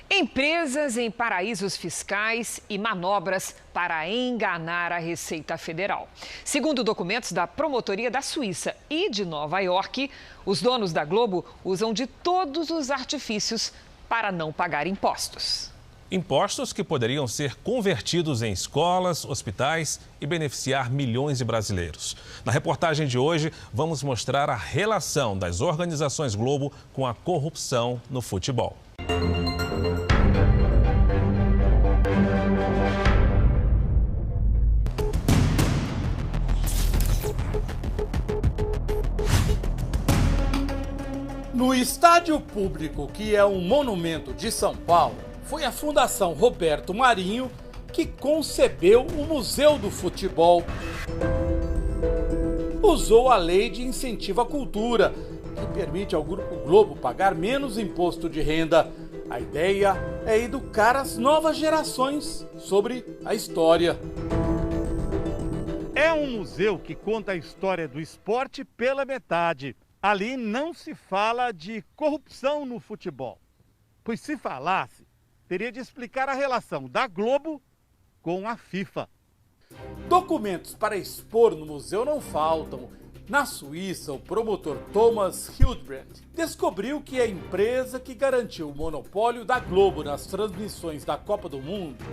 Empresas em paraísos fiscais e manobras para enganar a Receita Federal. Segundo documentos da Promotoria da Suíça e de Nova York, os donos da Globo usam de todos os artifícios para não pagar impostos. Impostos que poderiam ser convertidos em escolas, hospitais e beneficiar milhões de brasileiros. Na reportagem de hoje, vamos mostrar a relação das organizações Globo com a corrupção no futebol. No estádio público, que é um monumento de São Paulo, foi a Fundação Roberto Marinho que concebeu o Museu do Futebol. Usou a Lei de Incentivo à Cultura, que permite ao Grupo Globo pagar menos imposto de renda. A ideia é educar as novas gerações sobre a história. É um museu que conta a história do esporte pela metade. Ali não se fala de corrupção no futebol, pois se falasse, teria de explicar a relação da Globo com a FIFA. Documentos para expor no museu não faltam. Na Suíça, o promotor Thomas Hildebrandt descobriu que a empresa que garantiu o monopólio da Globo nas transmissões da Copa do Mundo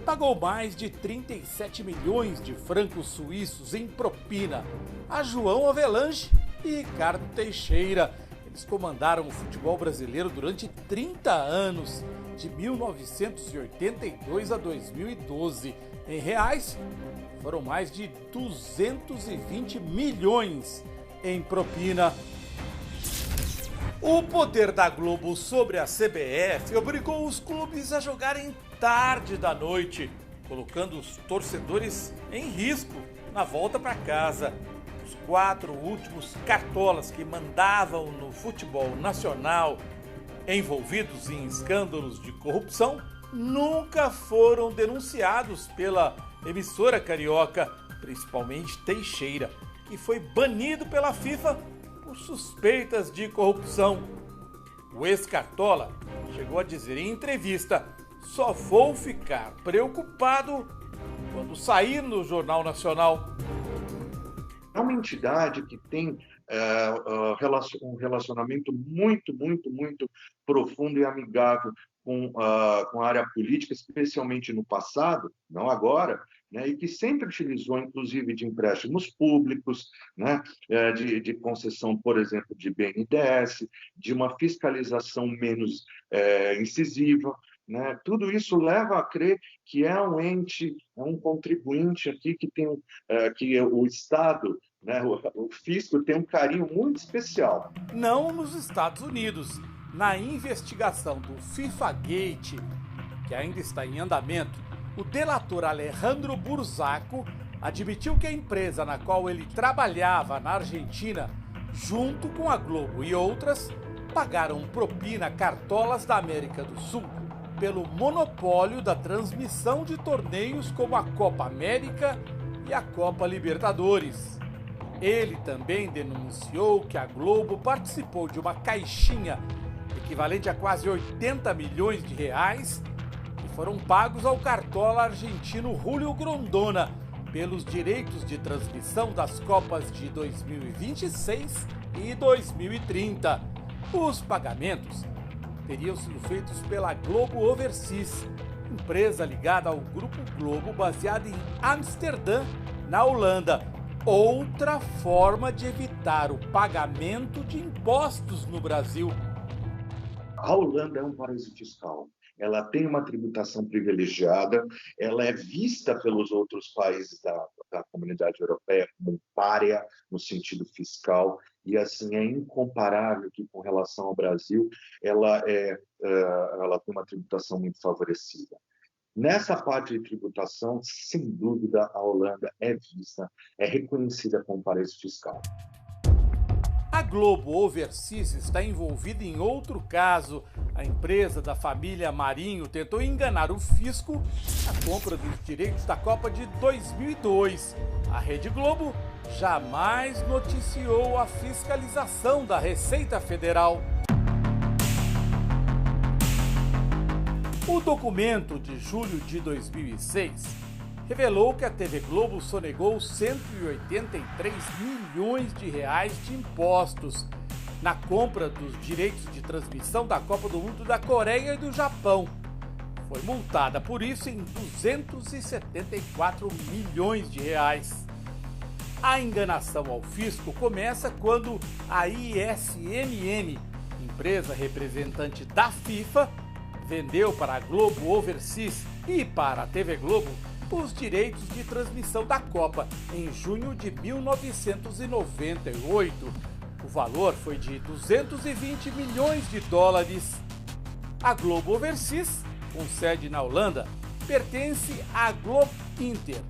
pagou mais de 37 milhões de francos suíços em propina a João Avelange e Ricardo Teixeira. Eles comandaram o futebol brasileiro durante 30 anos, de 1982 a 2012. Em reais, foram mais de 220 milhões em propina. O poder da Globo sobre a CBF obrigou os clubes a jogarem tarde da noite, colocando os torcedores em risco na volta para casa. Os 4 últimos cartolas que mandavam no futebol nacional, envolvidos em escândalos de corrupção, nunca foram denunciados pela emissora carioca, principalmente Teixeira, que foi banido pela FIFA por suspeitas de corrupção. O ex-cartola chegou a dizer em entrevista: "Só vou ficar preocupado quando sair no Jornal Nacional." É uma entidade que tem um relacionamento muito profundo e amigável com a área política, especialmente no passado, não agora, né, e que sempre utilizou, inclusive, de empréstimos públicos, né, de concessão, por exemplo, de BNDES, de uma fiscalização menos incisiva. Né? Tudo isso leva a crer que é um ente, é um contribuinte aqui que tem que o Estado, né, o fisco tem um carinho muito especial. Não nos Estados Unidos. Na investigação do FIFA Gate, que ainda está em andamento, o delator Alejandro Burzaco admitiu que a empresa na qual ele trabalhava na Argentina, junto com a Globo e outras, pagaram propina a cartolas da América do Sul pelo monopólio da transmissão de torneios como a Copa América e a Copa Libertadores. Ele também denunciou que a Globo participou de uma caixinha equivalente a quase 80 milhões de reais que foram pagos ao cartola argentino Julio Grondona pelos direitos de transmissão das Copas de 2026 e 2030. Os pagamentos teriam sido feitos pela Globo Overseas, empresa ligada ao Grupo Globo baseada em Amsterdã, na Holanda. Outra forma de evitar o pagamento de impostos no Brasil. A Holanda é um paraíso fiscal. Ela tem uma tributação privilegiada, ela é vista pelos outros países da comunidade europeia como pária no sentido fiscal, e assim é incomparável que, com relação ao Brasil, ela tem uma tributação muito favorecida. Nessa parte de tributação, sem dúvida, a Holanda é vista, é reconhecida como paraíso fiscal. A Globo Overseas está envolvida em outro caso. A empresa da família Marinho tentou enganar o fisco na compra dos direitos da Copa de 2002. A Rede Globo jamais noticiou a fiscalização da Receita Federal. O documento de julho de 2006 revelou que a TV Globo sonegou 183 milhões de reais de impostos na compra dos direitos de transmissão da Copa do Mundo da Coreia e do Japão. Foi multada por isso em 274 milhões de reais. A enganação ao fisco começa quando a ISMM, empresa representante da FIFA, vendeu para a Globo Overseas e para a TV Globo os direitos de transmissão da Copa em junho de 1998. O valor foi de 220 milhões de dólares. A Globo Overseas, com sede na Holanda, pertence à Globo Inter,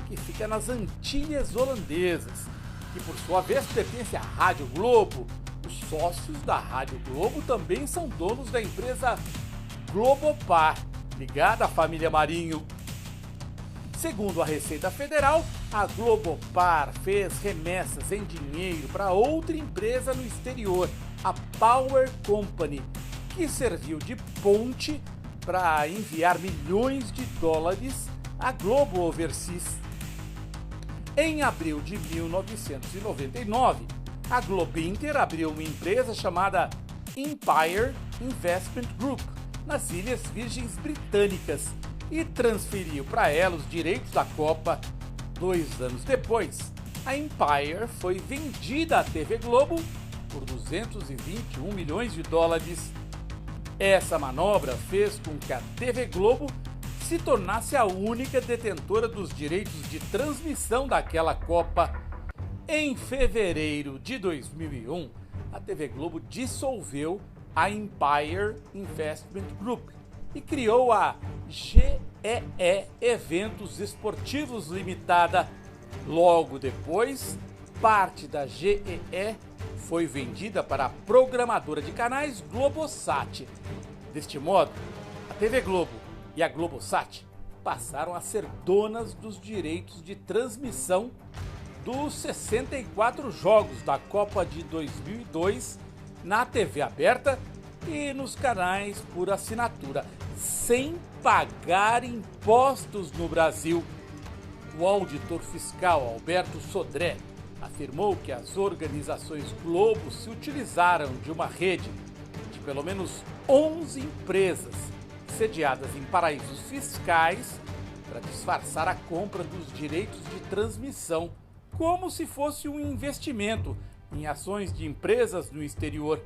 que fica nas Antilhas Holandesas, que por sua vez pertence à Rádio Globo. Os sócios da Rádio Globo também são donos da empresa Globopar, ligada à família Marinho. Segundo a Receita Federal, a Globopar fez remessas em dinheiro para outra empresa no exterior, a Power Company, que serviu de ponte para enviar milhões de dólares à Globo Overseas. Em abril de 1999, a Globo Inter abriu uma empresa chamada Empire Investment Group nas Ilhas Virgens Britânicas e transferiu para ela os direitos da Copa. 2 anos depois, a Empire foi vendida à TV Globo por 221 milhões de dólares. Essa manobra fez com que a TV Globo se tornasse a única detentora dos direitos de transmissão daquela Copa. Em fevereiro de 2001, a TV Globo dissolveu a Empire Investment Group e criou a GEE Eventos Esportivos Limitada. Logo depois, parte da GEE foi vendida para a programadora de canais Globosat. Deste modo, a TV Globo e a Globosat passaram a ser donas dos direitos de transmissão dos 64 jogos da Copa de 2002 na TV aberta e nos canais por assinatura, sem pagar impostos no Brasil. O auditor fiscal Alberto Sodré afirmou que as organizações Globo se utilizaram de uma rede de pelo menos 11 empresas sediadas em paraísos fiscais para disfarçar a compra dos direitos de transmissão, como se fosse um investimento em ações de empresas no exterior.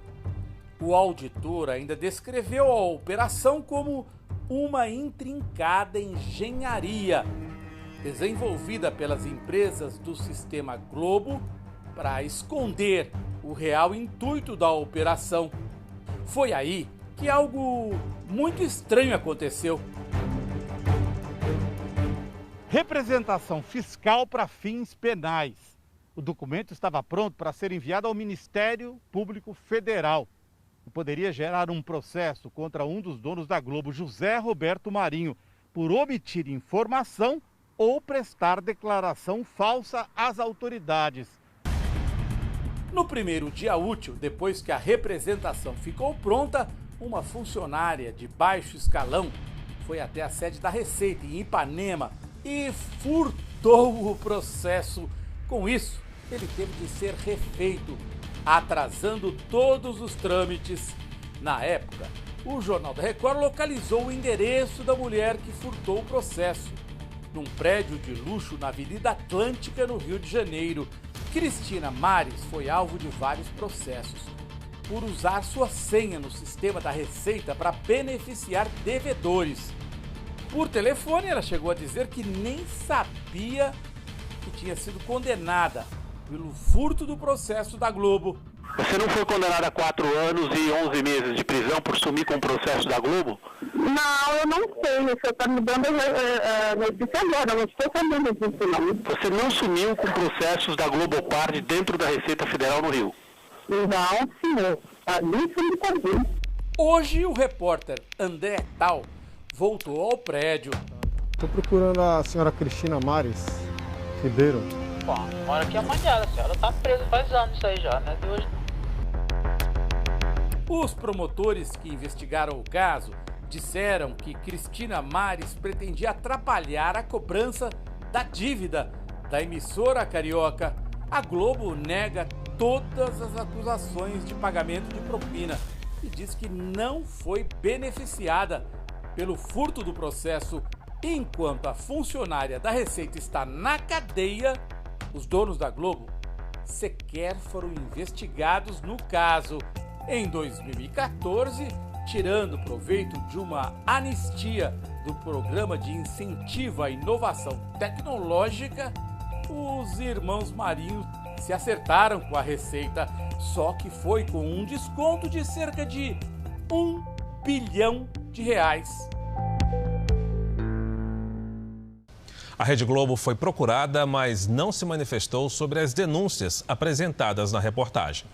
O auditor ainda descreveu a operação como uma intrincada engenharia desenvolvida pelas empresas do sistema Globo para esconder o real intuito da operação. Foi aí que algo muito estranho aconteceu. Representação fiscal para fins penais. O documento estava pronto para ser enviado ao Ministério Público Federal e poderia gerar um processo contra um dos donos da Globo, José Roberto Marinho, por omitir informação ou prestar declaração falsa às autoridades. No primeiro dia útil, depois que a representação ficou pronta, uma funcionária de baixo escalão foi até a sede da Receita, em Ipanema, e furtou o processo. Com isso, ele teve de ser refeito, atrasando todos os trâmites. Na época, o Jornal da Record localizou o endereço da mulher que furtou o processo, num prédio de luxo na Avenida Atlântica, no Rio de Janeiro. Cristina Mares foi alvo de vários processos por usar sua senha no sistema da Receita para beneficiar devedores. Por telefone, ela chegou a dizer que nem sabia que tinha sido condenada pelo furto do processo da Globo. Você não foi condenada a 4 anos e 11 meses de prisão por sumir com o processo da Globo? Não, eu não sei. O senhor está me dando notícia agora. Eu não estou sabendo disso, não. Você não sumiu com processos da Globopar de dentro da Receita Federal no Rio? Não, senhor. Ali sim está bem. Hoje, o repórter André Tal voltou ao prédio. Estou procurando a senhora Cristina Mares Ribeiro. Bom, mora aqui amanhã, a senhora está presa faz anos isso aí já, né? De hoje. Os promotores que investigaram o caso disseram que Cristina Mares pretendia atrapalhar a cobrança da dívida da emissora carioca. A Globo nega todas as acusações de pagamento de propina e diz que não foi beneficiada pelo furto do processo. Enquanto a funcionária da Receita está na cadeia, os donos da Globo sequer foram investigados no caso. Em 2014, tirando proveito de uma anistia do Programa de Incentivo à Inovação Tecnológica, os irmãos Marinho se acertaram com a Receita, só que foi com um desconto de cerca de R$1 bilhão. A Rede Globo foi procurada, mas não se manifestou sobre as denúncias apresentadas na reportagem.